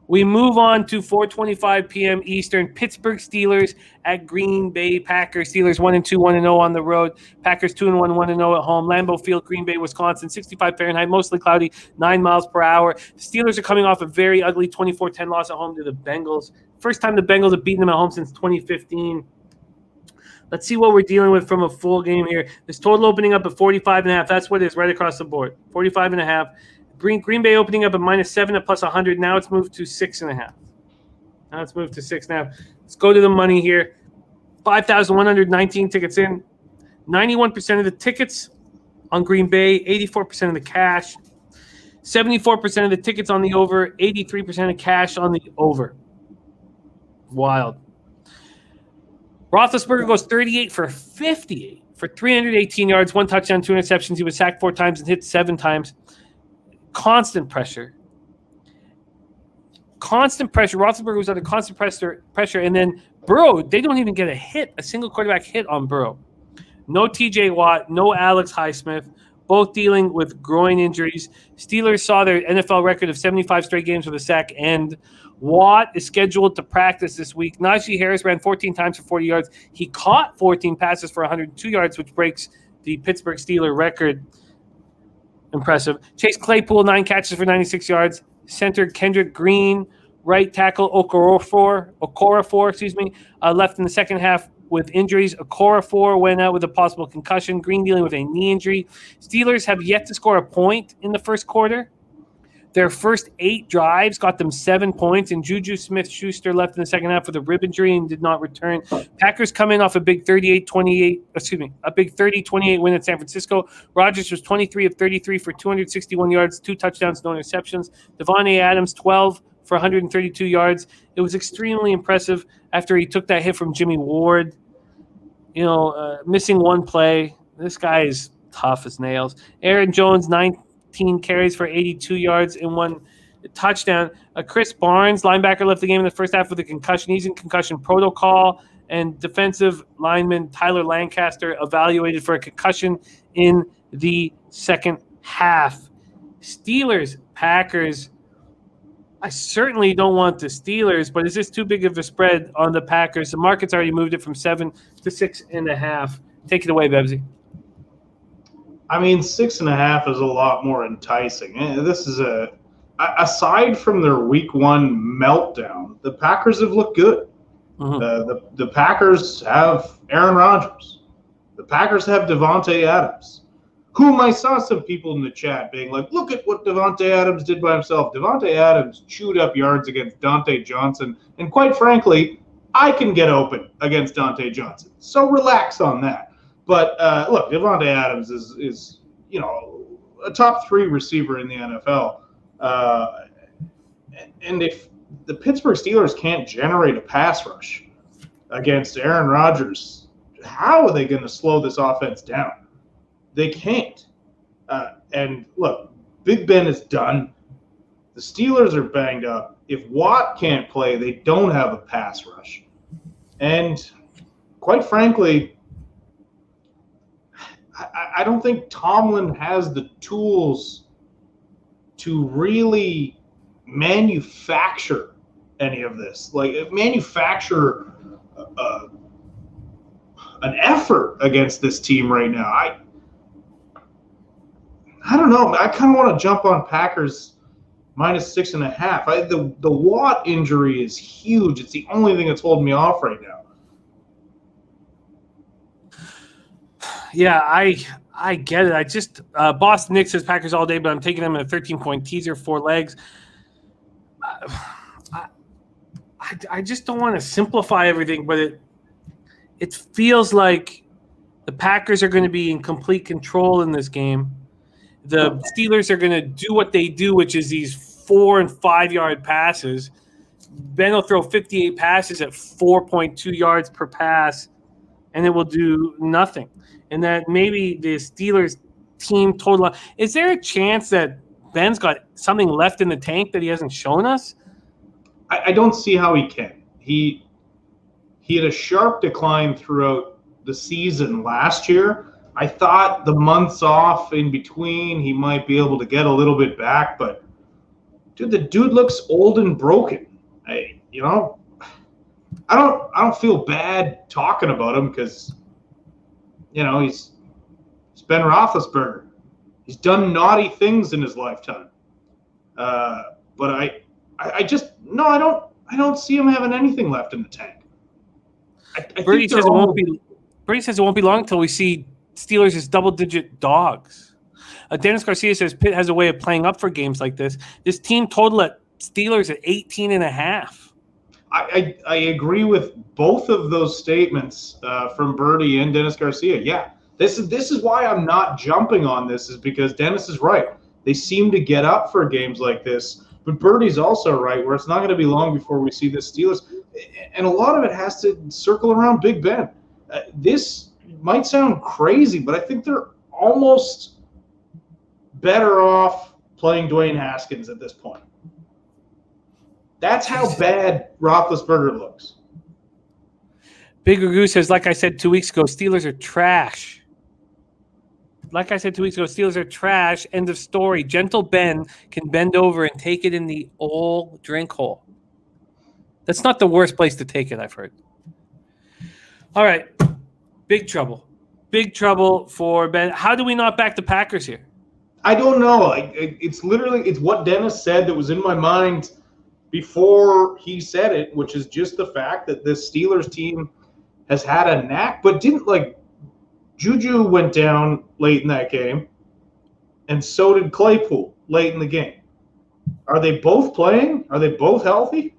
We move on to 4:25 p.m. Eastern. Pittsburgh Steelers at Green Bay Packers. Steelers 1-2, 1-0 on the road. Packers 2-1, 1-0 at home. Lambeau Field, Green Bay, Wisconsin. 65 Fahrenheit, mostly cloudy, 9 miles per hour. The Steelers are coming off a very ugly 24-10 loss at home to the Bengals. First time the Bengals have beaten them at home since 2015. Let's see what we're dealing with from a full game here. This total opening up at 45.5. That's what it is right across the board. 45.5. Green Bay opening up at -7 at +100. Now it's moved to 6.5. Now it's moved to 6.5. Let's go to the money here. 5,119 tickets in. 91% of the tickets on Green Bay. 84% of the cash. 74% of the tickets on the over. 83% of cash on the over. Wild. Roethlisberger goes 38 for 58 for 318 yards, 1 touchdown, 2 interceptions. He was sacked 4 times and hit 7 times. Constant pressure. Roethlisberger was under constant pressure. And then Burrow, they don't even get a single quarterback hit on Burrow. No TJ Watt, no Alex Highsmith, both dealing with groin injuries. Steelers saw their NFL record of 75 straight games with a sack end. Watt is scheduled to practice this week. Najee Harris ran 14 times for 40 yards. He caught 14 passes for 102 yards, which breaks the Pittsburgh Steelers record. Impressive. Chase Claypool, 9 catches for 96 yards. Center Kendrick Green, right tackle Okorafor, left in the second half with injuries. Okorafor went out with a possible concussion. Green dealing with a knee injury. Steelers have yet to score a point in the first quarter. Their first 8 drives got them 7 points, and Juju Smith-Schuster left in the second half with a rib injury and did not return. Packers come in off a big 30-28 win at San Francisco. Rodgers was 23 of 33 for 261 yards, 2 touchdowns, no interceptions. Devontae Adams, 12 for 132 yards. It was extremely impressive after he took that hit from Jimmy Ward. Missing 1 play. This guy is tough as nails. Aaron Jones, 19 carries for 82 yards and 1 touchdown. Chris Barnes, linebacker, left the game in the first half with a concussion. He's in concussion protocol. And defensive lineman Tyler Lancaster evaluated for a concussion in the second half. Steelers, Packers. I certainly don't want the Steelers, but is this too big of a spread on the Packers? The market's already moved it from 7 to 6.5. Take it away, Bebsie. I mean, 6.5 is a lot more enticing. This is aside from their week 1 meltdown, the Packers have looked good. Mm-hmm. The Packers have Aaron Rodgers. The Packers have Devontae Adams, whom I saw some people in the chat being like, look at what Devontae Adams did by himself. Devontae Adams chewed up yards against Dante Johnson. And quite frankly, I can get open against Dante Johnson. So relax on that. But look, Devontae Adams is a top 3 receiver in the NFL. And if the Pittsburgh Steelers can't generate a pass rush against Aaron Rodgers, how are they going to slow this offense down? They can't. And look, Big Ben is done. The Steelers are banged up. If Watt can't play, they don't have a pass rush. And quite frankly, I don't think Tomlin has the tools to really manufacture any of this. Like, manufacture an effort against this team right now. I don't know. I kind of want to jump on Packers -6.5. The Watt injury is huge. It's the only thing that's holding me off right now. Yeah, I get it. I just Boston Knicks says Packers all day, but I'm taking them in a 13-point teaser, 4 legs. I just don't want to simplify everything, but it feels like the Packers are going to be in complete control in this game. The Steelers are going to do what they do, which is these 4- and 5-yard passes. Ben will throw 58 passes at 4.2 yards per pass, and it will do nothing. And that maybe the Steelers team total – is there a chance that Ben's got something left in the tank that he hasn't shown us? I don't see how he can. He had a sharp decline throughout the season last year. I thought the months off in between he might be able to get a little bit back, but Dude, the dude looks old and broken. I don't feel bad talking about him because, he's Ben Roethlisberger. He's done naughty things in his lifetime. But I don't see him having anything left in the tank. Bertie says it won't be long until we see Steelers as double-digit dogs. Dennis Garcia says Pitt has a way of playing up for games like this. This team total at Steelers at 18.5. I agree with both of those statements from Bertie and Dennis Garcia. Yeah, this is why I'm not jumping on this, is because Dennis is right. They seem to get up for games like this. But Bertie's also right, where it's not going to be long before we see the Steelers. And a lot of it has to circle around Big Ben. This might sound crazy, but I think they're almost better off playing Dwayne Haskins at this point. That's how bad Roethlisberger looks. Big Ragu says, like I said 2 weeks ago, Steelers are trash. Steelers are trash. End of story. Gentle Ben can bend over and take it in the old drink hole. That's not the worst place to take it, I've heard. All right. Big trouble. Big trouble for Ben. How do we not back the Packers here? I don't know. It's what Dennis said that was in my mind before he said it, which is just the fact that this Steelers team has had a knack, but didn't Juju went down late in that game, and so did Claypool late in the game. Are they both playing? Are they both healthy?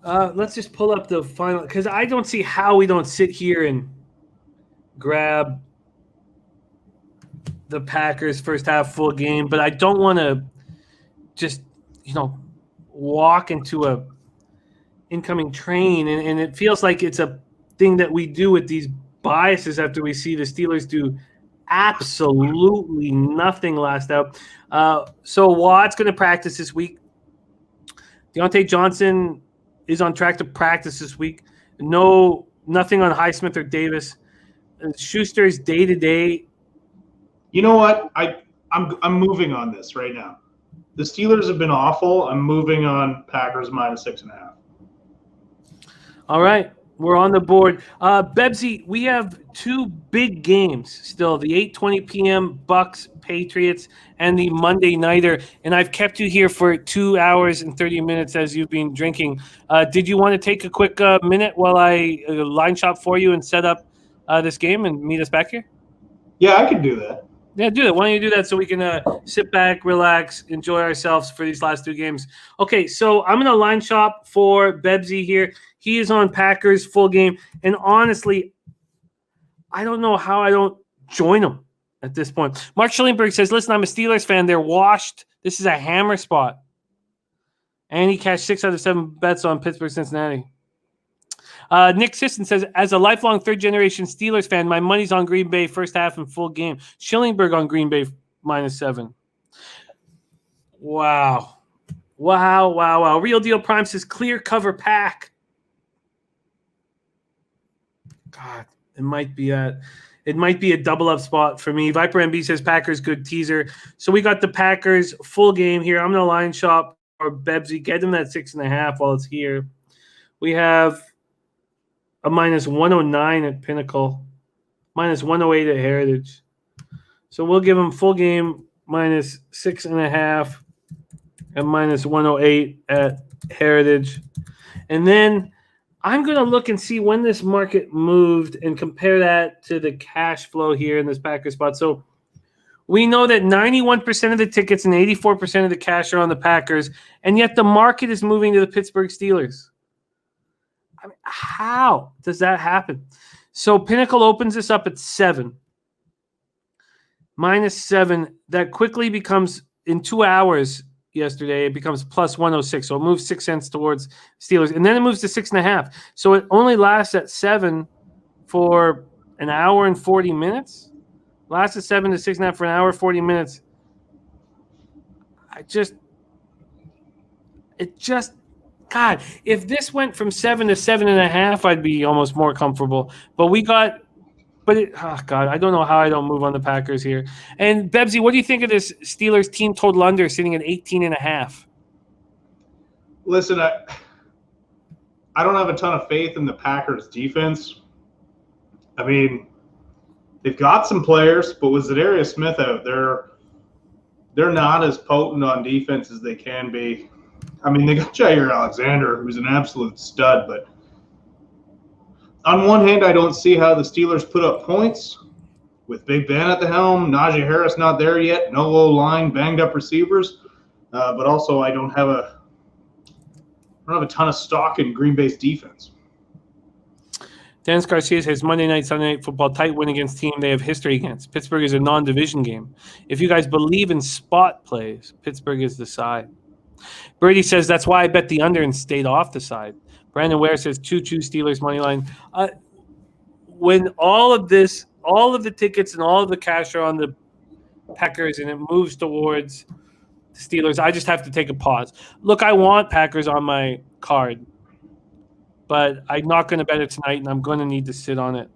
Let's just pull up the final, because I don't see how we don't sit here and grab the Packers first half full game, but I don't want to just, walk into a incoming train, and it feels like it's a thing that we do with these biases after we see the Steelers do absolutely nothing last out. So Watt's going to practice this week. Deontay Johnson is on track to practice this week. Nothing on Highsmith or Davis. Schuster is day to day. You know what? I'm moving on this right now. The Steelers have been awful. I'm moving on Packers -6.5. All right. We're on the board. Bebsie, we have two big games still, the 8:20 p.m. Bucks Patriots and the Monday Nighter. And I've kept you here for 2 hours and 30 minutes as you've been drinking. Did you want to take a quick minute while I line shop for you and set up this game and meet us back here? Yeah, I could do that. Yeah, do that. Why don't you do that so we can sit back, relax, enjoy ourselves for these last two games. Okay, so I'm going to line shop for Bebsie here. He is on Packers full game. And honestly, I don't know how I don't join him at this point. Mark Schillingberg says, listen, I'm a Steelers fan. They're washed. This is a hammer spot. And he cashed 6 out of 7 bets on Pittsburgh, Cincinnati. Nick Sisson says, as a lifelong third-generation Steelers fan, my money's on Green Bay first half and full game. Schillingberg on Green Bay -7. Wow. Real Deal Prime says, clear cover pack. God, it might be a double-up spot for me. Viper MB says, Packers, good teaser. So we got the Packers full game here. I'm going to line shop for Bebsie. Get him that 6.5 while it's here. We have a -109 at Pinnacle, -108 at Heritage. So we'll give him full game -6.5 and -108 at Heritage. And then I'm going to look and see when this market moved and compare that to the cash flow here in this Packers spot. So we know that 91% of the tickets and 84% of the cash are on the Packers, and yet the market is moving to the Pittsburgh Steelers. I mean, how does that happen? So Pinnacle opens this up at 7. -7. That quickly becomes, in 2 hours yesterday, it becomes +106. So it moves 6 cents towards Steelers. And then it moves to 6.5. So it only lasts at 7 for an hour and 40 minutes. Lasts at 7 to 6.5 for an hour, 40 minutes. God, if this went from 7 to 7.5, I'd be almost more comfortable. But we got But God, I don't know how I don't move on the Packers here. And Bebsie, what do you think of this Steelers team total under sitting at 18.5? Listen, I don't have a ton of faith in the Packers defense. I mean, they've got some players, but with Zadarius Smith out there, they're not as potent on defense as they can be. I mean, they got Jair Alexander, who's an absolute stud, but on one hand, I don't see how the Steelers put up points with Big Ben at the helm, Najee Harris not there yet, no O-line, banged up receivers, but also I don't have a ton of stock in Green Bay's defense. Dennis Garcia says Monday night, Sunday night football, tight win against team they have history against. Pittsburgh is a non-division game. If you guys believe in spot plays, Pittsburgh is the side. Birdie says that's why I bet the under and stayed off the side. Brandon Ware says 2-2 Steelers money line. When all of the tickets and all of the cash are on the Packers and it moves towards the Steelers, I just have to take a pause. Look, I want Packers on my card, but I'm not going to bet it tonight, and I'm going to need to sit on it